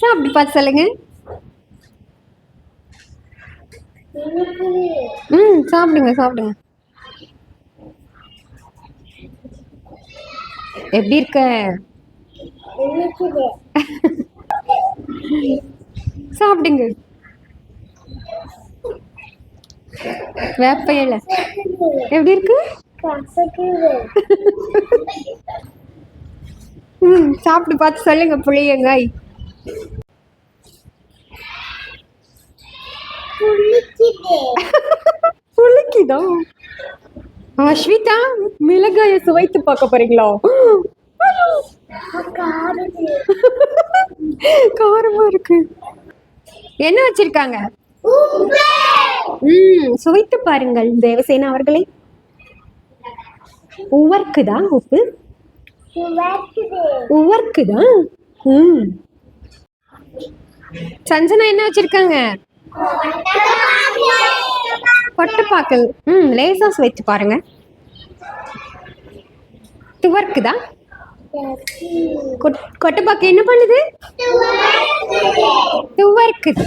சாப்பிட்டு பார்த்து சொல்லுங்க. சாப்பிடுங்க சாப்பிடுங்க. எப்படி இருக்க? சாப்பிடுங்க. வேப்ப இலை எப்படி இருக்கு? சாப்பிட்டு பார்த்து சொல்லுங்க புளியங்காய். புளிக்குதா? ஸ்வீதா, மிளகாய சுவைத்து பார்க்க போறீங்களா? காரமா இருக்கு. என்ன வச்சிருக்காங்க? சுவைத்து பாருங்கள் தேவசேனா அவர்களே. உவர்க்குதா உப்பு? உவர்க்குதா? சஞ்சனா என்ன வச்சிருக்காங்க? கொட்டைப்பாக்கல். லேசா சுவைத்து பாருங்க. துவர்க்குதா? கொட்டைப்பாக்கு என்ன பண்ணுது? துவர்க்குது.